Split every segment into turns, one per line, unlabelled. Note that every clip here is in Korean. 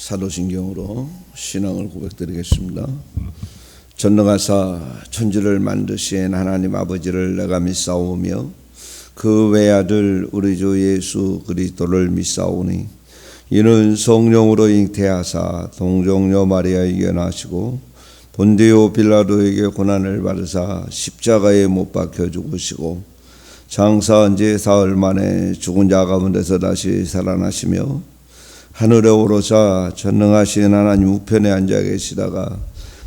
사도신경으로 신앙을 고백드리겠습니다. 전능하사 천지를 만드신 하나님 아버지를 내가 믿사오며 그 외아들 우리 주 예수 그리스도를 믿사오니 이는 성령으로 잉태하사 동정녀 마리아에게 나시고 본디오 빌라도에게 고난을 받으사 십자가에 못 박혀 죽으시고 장사한 지 사흘 만에 죽은 자 가운데서 다시 살아나시며 하늘에 오르사 전능하신 하나님 우편에 앉아 계시다가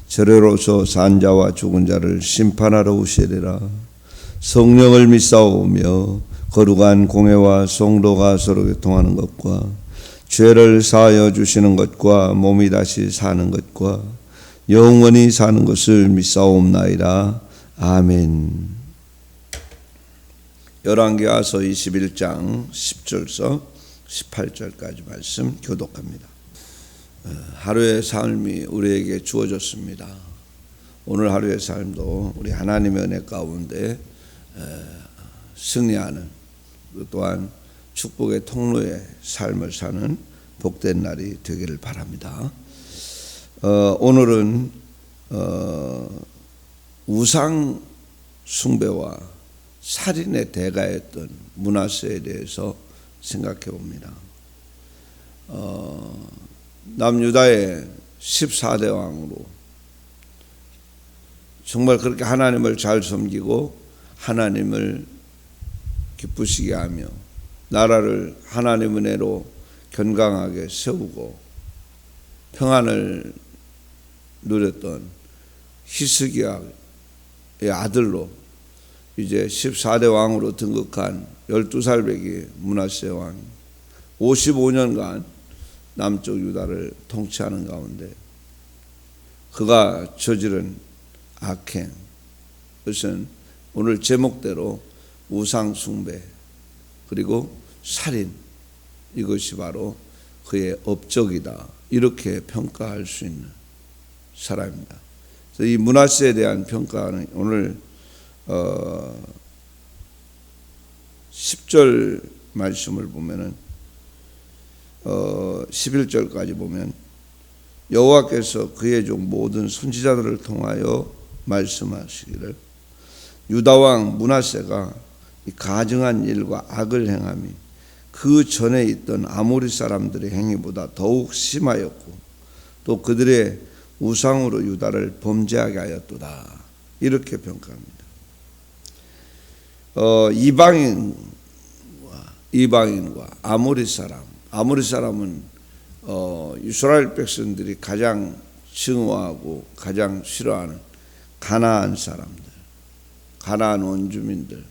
저래로서 산 자와 죽은 자를 심판하러 오시리라. 성령을 믿사오며 거룩한 공회와 성도가 서로 교통하는 것과 죄를 사하여 주시는 것과 몸이 다시 사는 것과 영원히 사는 것을 믿사옵나이다. 아멘. 열왕기하서 21장 10절서 18절까지 말씀 교독합니다. 하루의 삶이 우리에게 주어졌습니다. 오늘 하루의 삶도 우리 하나님의 은혜 가운데 승리하는, 또한 축복의 통로의 삶을 사는 복된 날이 되기를 바랍니다. 오늘은 우상 숭배와 살인의 대가였던 므낫세에 대해서 생각해 봅니다. 남유다의 14대 왕으로 정말 그렇게 하나님을 잘 섬기고 하나님을 기쁘시게 하며 나라를 하나님 은혜로 견강하게 세우고 평안을 누렸던 히스기야의 아들로 이제 14대 왕으로 등극한 12살 배기 므낫세 왕이 55년간 남쪽 유다를 통치하는 가운데 그가 저지른 악행, 그것은 오늘 제목대로 우상 숭배 그리고 살인, 이것이 바로 그의 업적이다, 이렇게 평가할 수 있는 사람입니다. 그래서 이 므낫세에 대한 평가는 오늘 10절 말씀을 보면은 11절까지 보면 여호와께서 그의 종 모든 선지자들을 통하여 말씀하시기를 유다 왕 므낫세가 가증한 일과 악을 행함이 그 전에 있던 아모리 사람들의 행위보다 더욱 심하였고 또 그들의 우상으로 유다를 범죄하게 하였도다, 이렇게 평가합니다. 이방인과 아모리 사람은 이스라엘 백성들이 가장 증오하고 가장 싫어하는 가나안 사람들, 가나안 원주민들,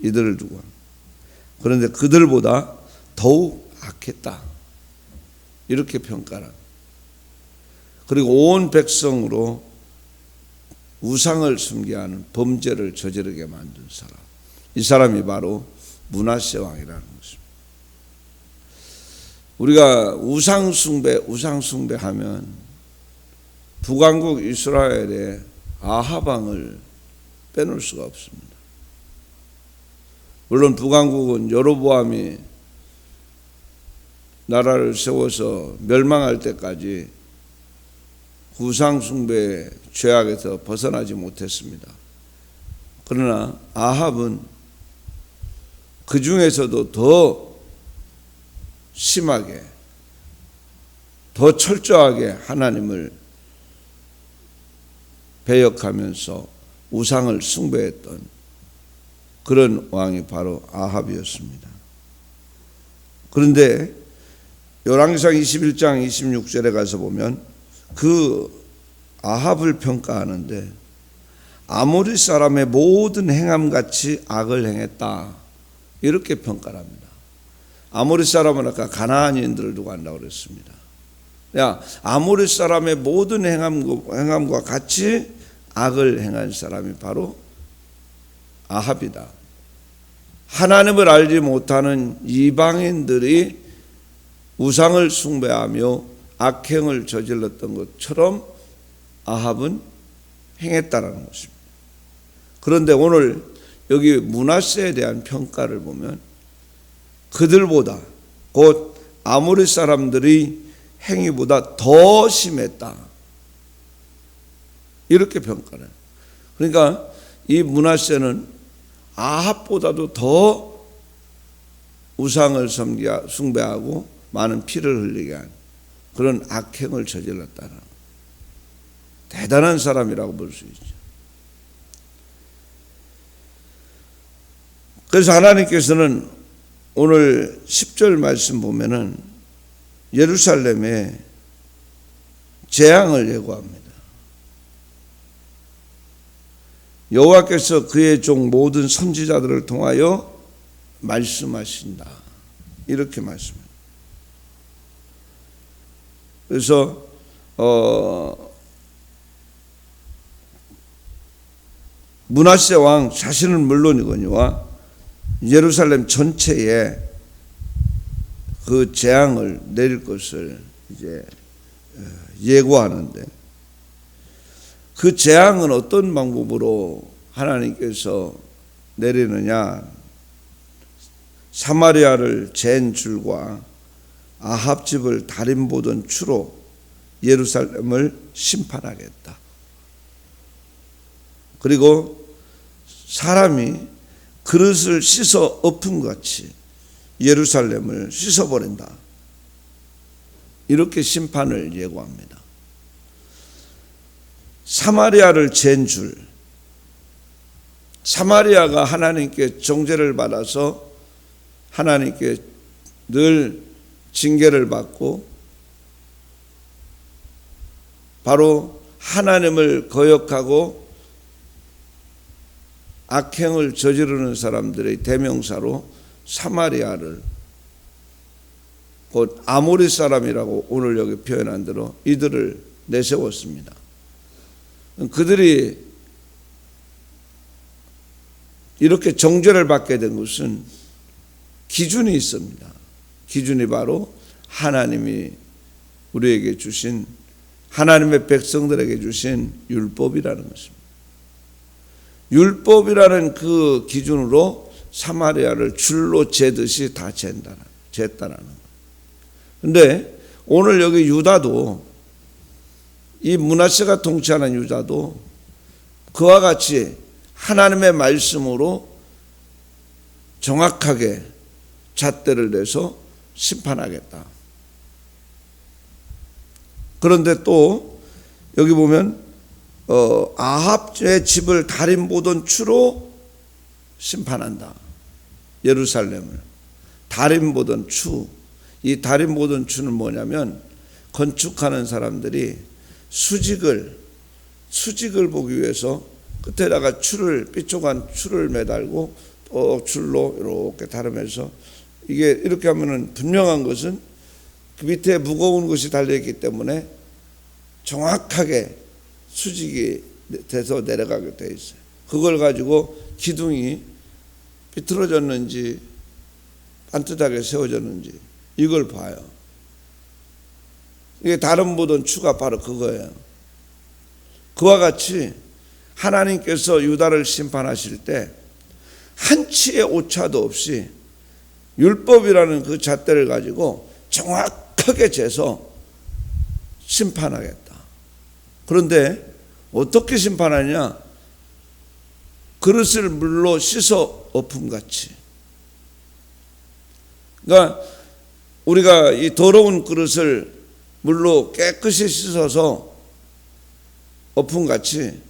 이들을 두고 합니다. 그런데 그들보다 더욱 악했다, 이렇게 평가를 합니다. 그리고 온 백성으로 우상을 섬기하는 범죄를 저지르게 만든 사람, 이 사람이 바로 므낫세 왕이라는 것입니다. 우리가 우상 숭배하면 북왕국 이스라엘의 아합 왕을 빼놓을 수가 없습니다. 물론 북왕국은 여로보암이 나라를 세워서 멸망할 때까지 우상 숭배의 죄악에서 벗어나지 못했습니다. 그러나 아합은 그 중에서도 더 심하게, 더 철저하게 하나님을 배역하면서 우상을 숭배했던 그런 왕이 바로 아합이었습니다. 그런데 열왕기상 21장 26절에 가서 보면 그 아합을 평가하는데 아모리 사람의 모든 행함같이 악을 행했다, 이렇게 평가를 합니다. 아모리 사람은 아까 가나안인들을 두고 한다고 그랬습니다. 아모리 사람의 모든 행함과 같이 악을 행한 사람이 바로 아합이다. 하나님을 알지 못하는 이방인들이 우상을 숭배하며 악행을 저질렀던 것처럼 아합은 행했다라는 것입니다. 그런데 오늘 여기 므낫세에 대한 평가를 보면 그들보다, 곧 아모리 사람들이 행위보다 더 심했다. 이렇게 평가를 해요. 그러니까 이 므낫세는 아합보다도 더 우상을 숭배하고 많은 피를 흘리게 한 그런 악행을 저질렀다는 대단한 사람이라고 볼 수 있죠. 그래서 하나님께서는 오늘 10절 말씀 보면은 예루살렘에 재앙을 예고합니다. 여호와께서 그의 종 모든 선지자들을 통하여 말씀하신다. 이렇게 말씀합니다. 그래서 므낫세 왕 자신은 물론이거니와 예루살렘 전체에 그 재앙을 내릴 것을 이제 예고하는데, 그 재앙은 어떤 방법으로 하나님께서 내리느냐? 사마리아를 잰 줄과 아합 집을 달인 보던 추로 예루살렘을 심판하겠다. 그리고 사람이 그릇을 씻어 엎은 같이 예루살렘을 씻어버린다. 이렇게 심판을 예고합니다. 사마리아를 잰 줄, 사마리아가 하나님께 정죄를 받아서 하나님께 늘 징계를 받고 바로 하나님을 거역하고 악행을 저지르는 사람들의 대명사로 사마리아를, 곧 아모리 사람이라고 오늘 여기 표현한 대로 이들을 내세웠습니다. 그들이 이렇게 정죄를 받게 된 것은 기준이 있습니다. 기준이 바로 하나님이 우리에게 주신, 하나님의 백성들에게 주신 율법이라는 것입니다. 율법이라는 그 기준으로 사마리아를 줄로 재듯이 다 쟀다라는 거예요. 그런데 오늘 여기 유다도, 이 므낫세가 통치하는 유다도 그와 같이 하나님의 말씀으로 정확하게 잣대를 내서 심판하겠다. 그런데 또 여기 보면 아합의 집을 달인 보던 추로 심판한다. 예루살렘을 달인 보던 추. 이 달인 보던 추는 뭐냐면, 건축하는 사람들이 수직을 보기 위해서 끝에다가 삐쪽한 추를 매달고 또 줄로 이렇게 다루면서, 이게 이렇게 하면은 분명한 것은 그 밑에 무거운 것이 달려있기 때문에 정확하게 수직이 돼서 내려가게 돼 있어요. 그걸 가지고 기둥이 비틀어졌는지 반듯하게 세워졌는지 이걸 봐요. 이게 다른 보던 추가 바로 그거예요. 그와 같이 하나님께서 유다를 심판하실 때 한치의 오차도 없이 율법이라는 그 잣대를 가지고 정확하게 재서 심판하겠다. 그런데 어떻게 심판하냐? 그릇을 물로 씻어 엎음같이. 그러니까 우리가 이 더러운 그릇을 물로 깨끗이 씻어서 엎음같이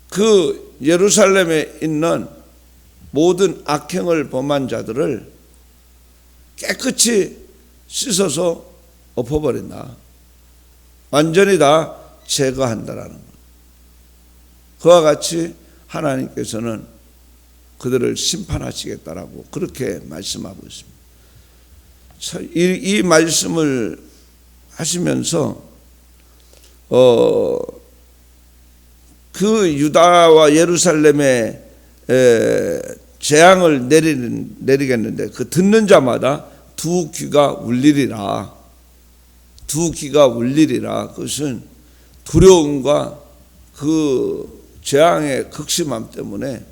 그 예루살렘에 있는 모든 악행을 범한 자들을 깨끗이 씻어서 엎어버린다. 완전히 다 제거한다라는 것. 그와 같이 하나님께서는 그들을 심판하시겠다라고 그렇게 말씀하고 있습니다. 이 말씀을 하시면서 그 유다와 예루살렘에 재앙을 내리겠는데 그 듣는 자마다 두 귀가 울리리라. 두 귀가 울리리라. 그것은 두려움과 그 재앙의 극심함 때문에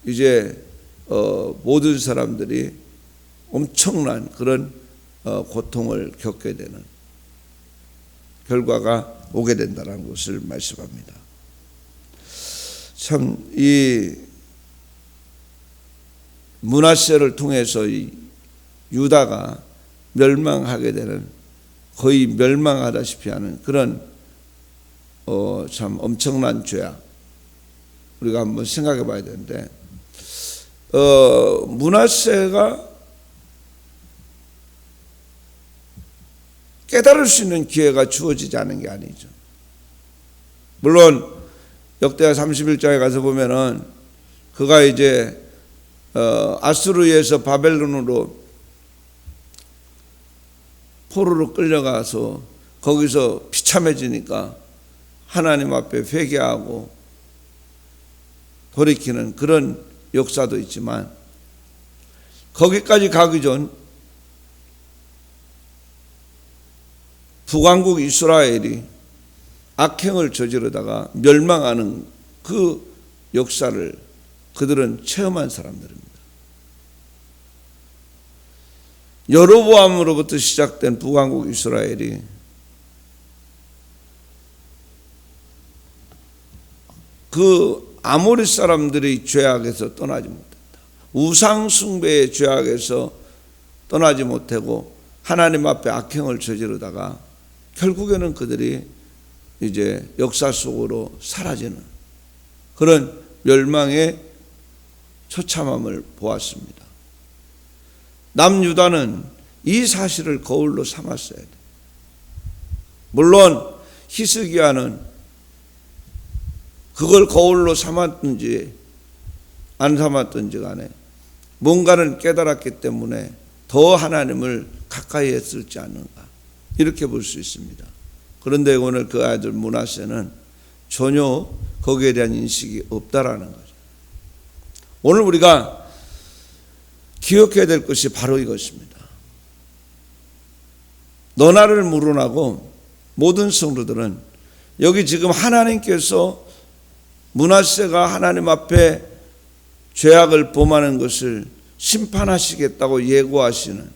이제 모든 사람들이 엄청난 그런 고통을 겪게 되는 결과가 오게 된다는 것을 말씀합니다. 참 이 므낫세를 통해서 이 유다가 멸망하게 되는, 거의 멸망하다시피 하는 그런 참 엄청난 죄악, 우리가 한번 생각해 봐야 되는데, 므낫세가 깨달을 수 있는 기회가 주어지지 않은 게 아니죠. 물론 역대하 31장에 가서 보면은 그가 이제 아수르에서 바벨론으로 포로로 끌려가서 거기서 비참해지니까 하나님 앞에 회개하고 돌이키는 그런 역사도 있지만, 거기까지 가기 전 북왕국 이스라엘이 악행을 저지르다가 멸망하는 그 역사를 그들은 체험한 사람들입니다. 여로보암으로부터 시작된 북왕국 이스라엘이 그 아모리 사람들의 죄악에서 떠나지 못했다. 우상 숭배의 죄악에서 떠나지 못하고 하나님 앞에 악행을 저지르다가 결국에는 그들이 이제 역사 속으로 사라지는 그런 멸망의 처참함을 보았습니다. 남유다는 이 사실을 거울로 삼았어야 돼. 물론 히스기야는 그걸 거울로 삼았든지 안 삼았든지 간에 뭔가를 깨달았기 때문에 더 하나님을 가까이 했을지 않는가, 이렇게 볼 수 있습니다. 그런데 오늘 그 아들 므낫세는 전혀 거기에 대한 인식이 없다라는 거죠. 오늘 우리가 기억해야 될 것이 바로 이것입니다. 너나를 물어나고 모든 성도들은 여기 지금 하나님께서 므낫세가 하나님 앞에 죄악을 범하는 것을 심판하시겠다고 예고하시는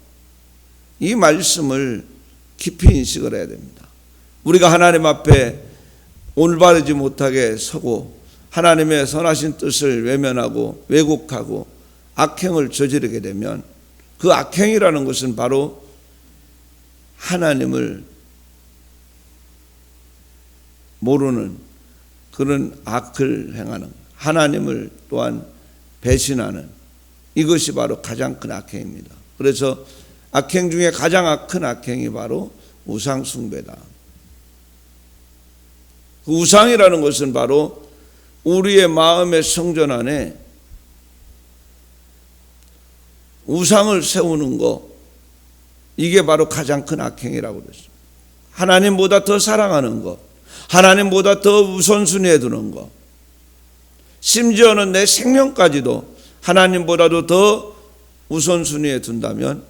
이 말씀을 깊이 인식을 해야 됩니다. 우리가 하나님 앞에 올바르지 못하게 서고 하나님의 선하신 뜻을 외면하고 왜곡하고 악행을 저지르게 되면 그 악행이라는 것은 바로 하나님을 모르는 그런 악을 행하는, 하나님을 또한 배신하는, 이것이 바로 가장 큰 악행입니다. 그래서 악행 중에 가장 큰 악행이 바로 우상 숭배다. 그 우상이라는 것은 바로 우리의 마음의 성전 안에 우상을 세우는 것, 이게 바로 가장 큰 악행이라고 그랬습니다. 하나님보다 더 사랑하는 것, 하나님보다 더 우선순위에 두는 것, 심지어는 내 생명까지도 하나님보다도 더 우선순위에 둔다면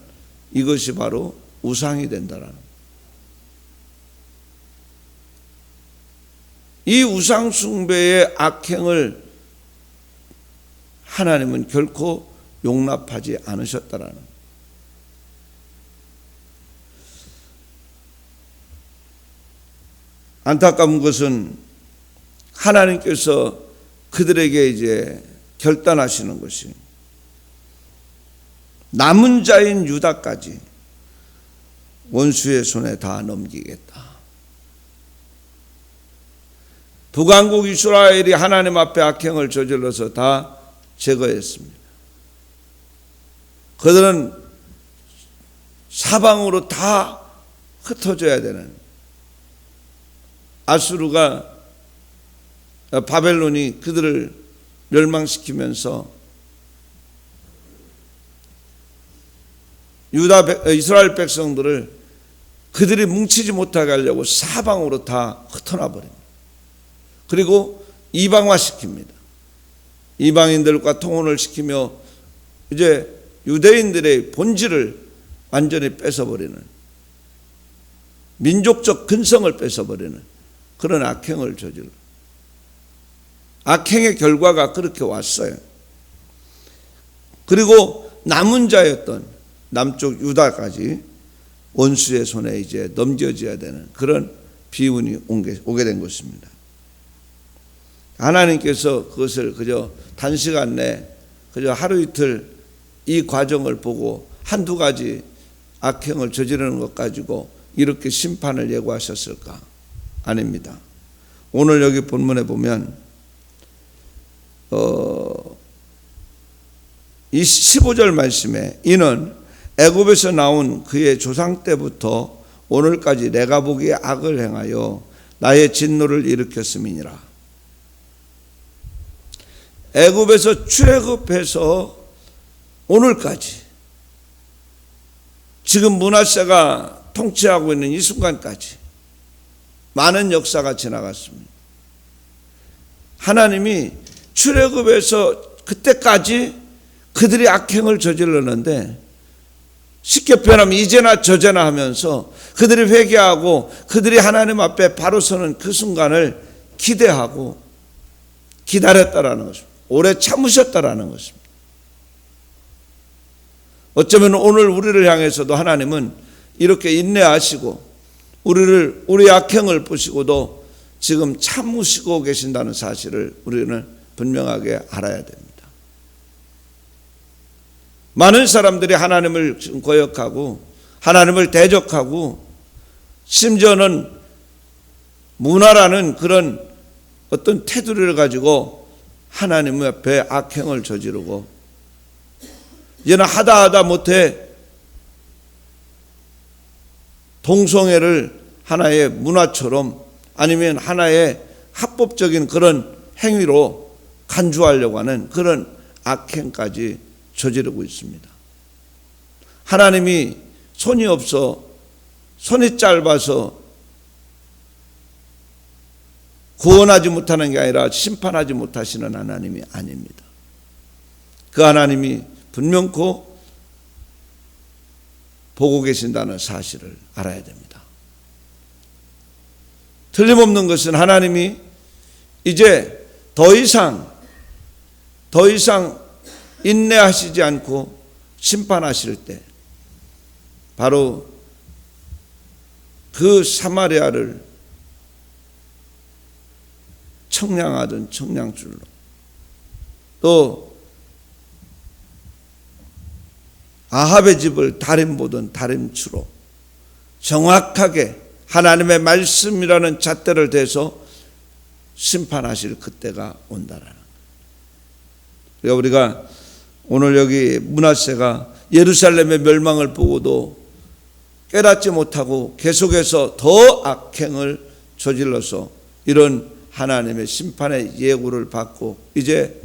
이것이 바로 우상이 된다라는 거예요. 이 우상 숭배의 악행을 하나님은 결코 용납하지 않으셨다라는 거예요. 안타까운 것은 하나님께서 그들에게 이제 결단하시는 것이 남은 자인 유다까지 원수의 손에 다 넘기겠다. 북왕국 이스라엘이 하나님 앞에 악행을 저질러서 다 제거했습니다. 그들은 사방으로 다 흩어져야 되는, 아수르가 바벨론이 그들을 멸망시키면서 이스라엘 백성들을 그들이 뭉치지 못하게 하려고 사방으로 다 흩어놔 버립니다. 그리고 이방화시킵니다. 이방인들과 통혼을 시키며 이제 유대인들의 본질을 완전히 뺏어버리는, 민족적 근성을 뺏어버리는 그런 악행을 저질러. 악행의 결과가 그렇게 왔어요. 그리고 남은 자였던 남쪽 유다까지 원수의 손에 이제 넘겨져야 되는 그런 비운이 오게 된 것입니다. 하나님께서 그것을 그저 단시간 내 그저 하루 이틀 이 과정을 보고 한두 가지 악행을 저지르는 것 가지고 이렇게 심판을 예고하셨을까? 아닙니다. 오늘 여기 본문에 보면 이 15절 말씀에 이는 애굽에서 나온 그의 조상 때부터 오늘까지 내가 보기에 악을 행하여 나의 진노를 일으켰음이니라. 애굽에서 출애굽해서 오늘까지 지금 므낫세가 통치하고 있는 이 순간까지 많은 역사가 지나갔습니다. 하나님이 출애굽에서 그때까지 그들이 악행을 저질렀는데 쉽게 표현하면 이제나 저제나 하면서 그들이 회개하고 그들이 하나님 앞에 바로 서는 그 순간을 기대하고 기다렸다라는 것입니다. 오래 참으셨다라는 것입니다. 어쩌면 오늘 우리를 향해서도 하나님은 이렇게 인내하시고 우리의 악행을 보시고도 지금 참으시고 계신다는 사실을 우리는 분명하게 알아야 됩니다. 많은 사람들이 하나님을 거역하고 하나님을 대적하고 심지어는 문화라는 그런 어떤 테두리를 가지고 하나님 앞에 악행을 저지르고 이제는 하다 못해 동성애를 하나의 문화처럼 아니면 하나의 합법적인 그런 행위로 간주하려고 하는 그런 악행까지 저지르고 있습니다. 하나님이 손이 없어 손이 짧아서 구원하지 못하는 게 아니라 심판하지 못하시는 하나님이 아닙니다. 그 하나님이 분명코 보고 계신다는 사실을 알아야 됩니다. 틀림없는 것은 하나님이 이제 더 이상 인내하시지 않고 심판하실 때 바로 그 사마리아를 청량하던 청량줄로 또 아합의 집을 다림 보던 다림추로 정확하게 하나님의 말씀이라는 잣대를 대서 심판하실 그때가 온다라는 거예요. 우리가 오늘 여기 므낫세가 예루살렘의 멸망을 보고도 깨닫지 못하고 계속해서 더 악행을 저질러서 이런 하나님의 심판의 예고를 받고 이제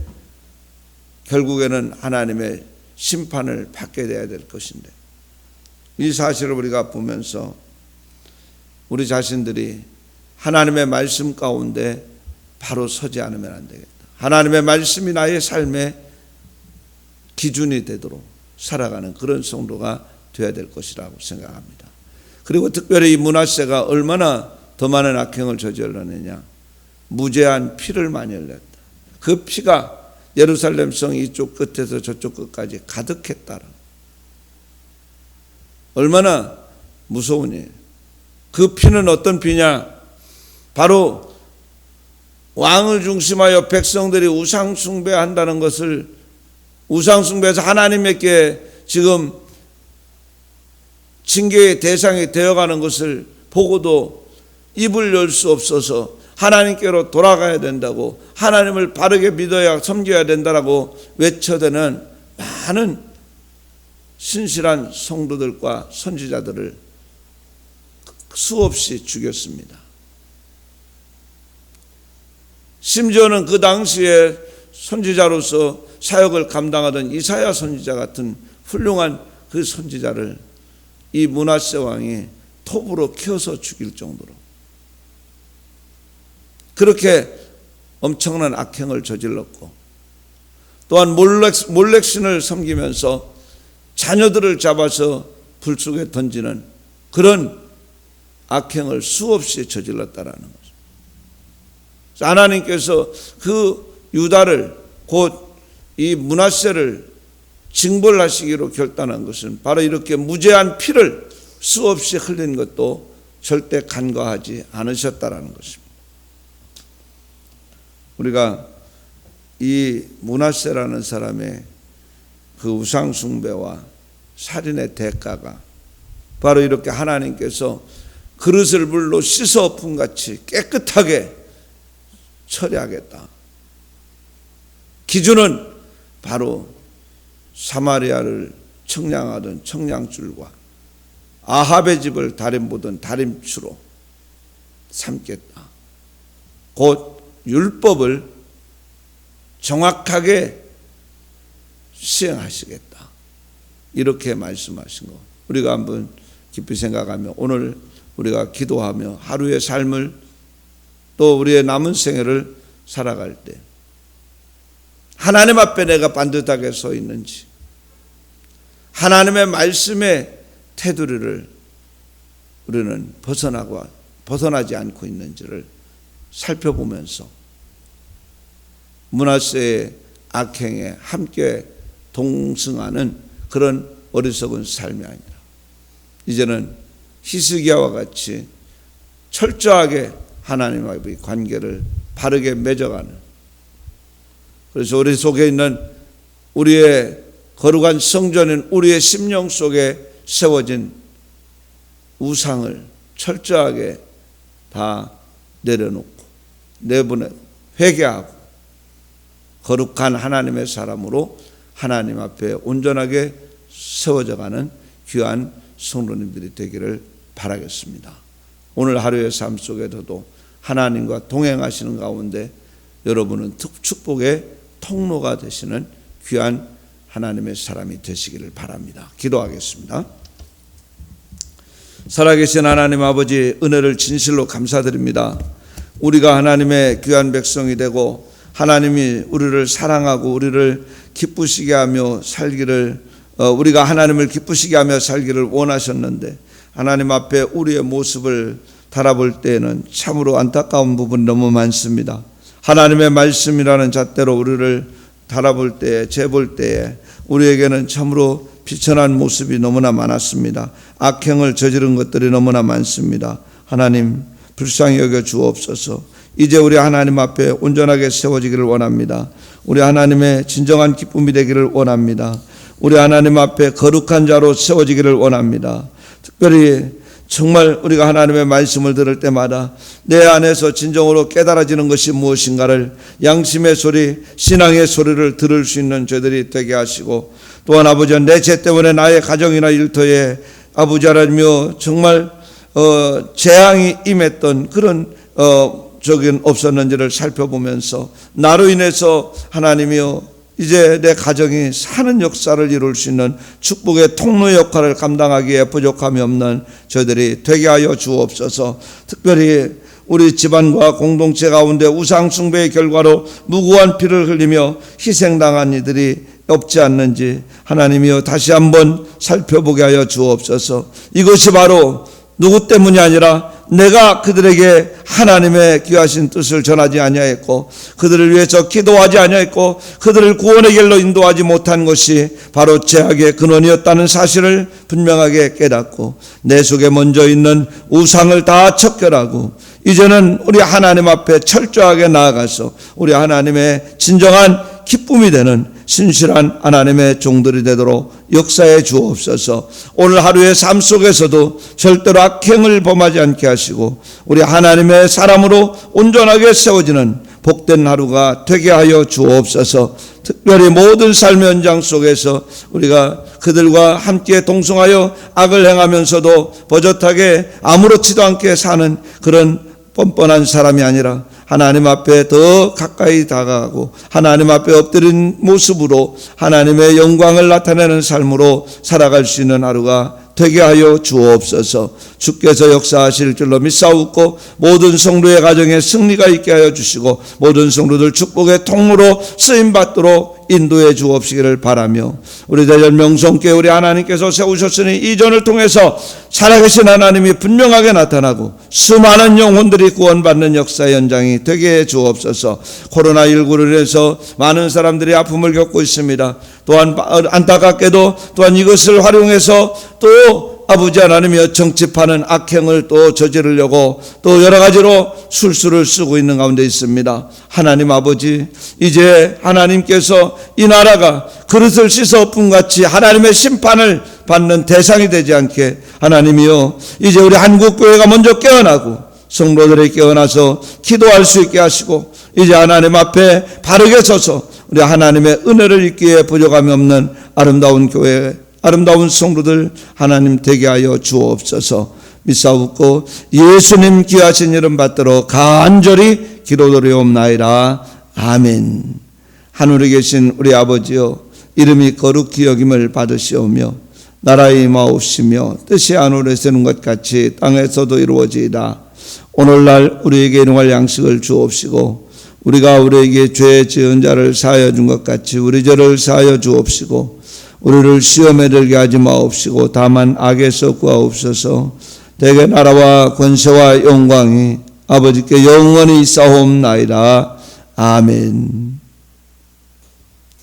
결국에는 하나님의 심판을 받게 돼야 될 것인데 이 사실을 우리가 보면서 우리 자신들이 하나님의 말씀 가운데 바로 서지 않으면 안 되겠다. 하나님의 말씀이 나의 삶의 기준이 되도록 살아가는 그런 성도가 되어야 될 것이라고 생각합니다. 그리고 특별히 이 므낫세가 얼마나 더 많은 악행을 저질렀느냐. 무죄한 피를 많이 흘렸다. 그 피가 예루살렘 성 이쪽 끝에서 저쪽 끝까지 가득했다. 얼마나 무서운 일. 그 피는 어떤 피냐? 바로 왕을 중심하여 백성들이 우상 숭배한다는 것을 우상 숭배해서 하나님께 지금 징계의 대상이 되어가는 것을 보고도 입을 열 수 없어서 하나님께로 돌아가야 된다고 하나님을 바르게 믿어야 섬겨야 된다라고 외쳐대는 많은 신실한 성도들과 선지자들을 수없이 죽였습니다. 심지어는 그 당시에 선지자로서 사역을 감당하던 이사야 선지자 같은 훌륭한 그 선지자를 이 므낫세 왕이 톱으로 키워서 죽일 정도로 그렇게 엄청난 악행을 저질렀고 또한 몰렉신을 섬기면서 자녀들을 잡아서 불 속에 던지는 그런 악행을 수없이 저질렀다라는 거죠. 하나님께서 그 유다를 곧 이 므낫세를 징벌하시기로 결단한 것은 바로 이렇게 무죄한 피를 수없이 흘린 것도 절대 간과하지 않으셨다라는 것입니다. 우리가 이 므낫세라는 사람의 그 우상 숭배와 살인의 대가가 바로 이렇게 하나님께서 그릇을 물로 씻어 엎음같이 깨끗하게 처리하겠다. 기준은 바로 사마리아를 청량하던 청량줄과 아합의 집을 다림 보던 다림추로 삼겠다. 곧 율법을 정확하게 시행하시겠다. 이렇게 말씀하신 거 우리가 한번 깊이 생각하며 오늘 우리가 기도하며 하루의 삶을 또 우리의 남은 생애를 살아갈 때 하나님 앞에 내가 반듯하게 서 있는지, 하나님의 말씀의 테두리를 우리는 벗어나지 않고 있는지를 살펴보면서 므낫세의 악행에 함께 동승하는 그런 어리석은 삶이 아니라 이제는 히스기야와 같이 철저하게 하나님과의 관계를 바르게 맺어가는, 그래서 우리 속에 있는 우리의 거룩한 성전인 우리의 심령 속에 세워진 우상을 철저하게 다 내려놓고 내보내 회개하고 거룩한 하나님의 사람으로 하나님 앞에 온전하게 세워져가는 귀한 성도님들이 되기를 바라겠습니다. 오늘 하루의 삶 속에서도 하나님과 동행하시는 가운데 여러분은 축복의 통로가 되시는 귀한 하나님의 사람이 되시기를 바랍니다. 기도하겠습니다. 살아계신 하나님 아버지, 은혜를 진실로 감사드립니다. 우리가 하나님의 귀한 백성이 되고 하나님이 우리를 사랑하고 우리를 기쁘시게 하며 살기를, 우리가 하나님을 기쁘시게 하며 살기를 원하셨는데 하나님 앞에 우리의 모습을 달아볼 때에는 참으로 안타까운 부분이 너무 많습니다. 하나님의 말씀이라는 잣대로 우리를 달아볼 때에, 재볼 때에 우리에게는 참으로 비천한 모습이 너무나 많았습니다. 악행을 저지른 것들이 너무나 많습니다. 하나님 불쌍히 여겨 주옵소서. 이제 우리 하나님 앞에 온전하게 세워지기를 원합니다. 우리 하나님의 진정한 기쁨이 되기를 원합니다. 우리 하나님 앞에 거룩한 자로 세워지기를 원합니다. 특별히 정말 우리가 하나님의 말씀을 들을 때마다 내 안에서 진정으로 깨달아지는 것이 무엇인가를, 양심의 소리, 신앙의 소리를 들을 수 있는 저희들이 되게 하시고, 또한 아버지 내 죄 때문에 나의 가정이나 일터에 아버지 하나님이여 정말 재앙이 임했던 그런 적은 없었는지를 살펴보면서 나로 인해서 하나님이여 이제 내 가정이 사는 역사를 이룰 수 있는 축복의 통로 역할을 감당하기에 부족함이 없는 저희들이 되게 하여 주옵소서. 특별히 우리 집안과 공동체 가운데 우상 숭배의 결과로 무고한 피를 흘리며 희생당한 이들이 없지 않는지 하나님이여 다시 한번 살펴보게 하여 주옵소서. 이것이 바로 누구 때문이 아니라 내가 그들에게 하나님의 귀하신 뜻을 전하지 아니하였고 그들을 위해서 기도하지 아니하였고 그들을 구원의 길로 인도하지 못한 것이 바로 죄악의 근원이었다는 사실을 분명하게 깨닫고 내 속에 먼저 있는 우상을 다 척결하고 이제는 우리 하나님 앞에 철저하게 나아가서 우리 하나님의 진정한 기쁨이 되는 신실한 하나님의 종들이 되도록 역사해 주옵소서. 오늘 하루의 삶 속에서도 절대로 악행을 범하지 않게 하시고 우리 하나님의 사람으로 온전하게 세워지는 복된 하루가 되게 하여 주옵소서. 특별히 모든 삶의 현장 속에서 우리가 그들과 함께 동성하여 악을 행하면서도 버젓하게 아무렇지도 않게 사는 그런 뻔뻔한 사람이 아니라 하나님 앞에 더 가까이 다가가고 하나님 앞에 엎드린 모습으로 하나님의 영광을 나타내는 삶으로 살아갈 수 있는 하루가 되게 하여 주옵소서. 주께서 역사하실 줄로 믿사옵고 모든 성도의 가정에 승리가 있게 하여 주시고 모든 성도들 축복의 통로로 쓰임받도록 인도해 주옵시기를 바라며 우리 대전 명성교회 우리 하나님께서 세우셨으니 이전을 통해서 살아계신 하나님이 분명하게 나타나고 수많은 영혼들이 구원받는 역사 현장이 되게 해 주옵소서. 코로나19로 인해서 많은 사람들이 아픔을 겪고 있습니다. 또한 안타깝게도 또한 이것을 활용해서 또 아버지 하나님이여 정치파는 악행을 또 저지르려고 또 여러 가지로 술수를 쓰고 있는 가운데 있습니다. 하나님 아버지, 이제 하나님께서 이 나라가 그릇을 씻어 푼같이 하나님의 심판을 받는 대상이 되지 않게 하나님이여 이제 우리 한국교회가 먼저 깨어나고 성도들이 깨어나서 기도할 수 있게 하시고 이제 하나님 앞에 바르게 서서 우리 하나님의 은혜를 입기에 부족함이 없는 아름다운 교회, 아름다운 성도들 하나님 되게 하여 주옵소서. 믿사옵고 예수님 귀하신 이름 받들어 간절히 기도드리옵나이다. 아멘. 하늘에 계신 우리 아버지여, 이름이 거룩히 여김을 받으시오며 나라의 임하옵시며 뜻이 하늘에서 이루어지는 것 같이 땅에서도 이루어지이다. 오늘날 우리에게 일용할 양식을 주옵시고 우리가 우리에게 죄 지은 자를 사하여 준 것 같이 우리 죄를 사하여 주옵시고 우리를 시험에 들게 하지 마옵시고 다만 악에서 구하옵소서. 대개 나라와 권세와 영광이 아버지께 영원히 있사옵나이다. 아멘.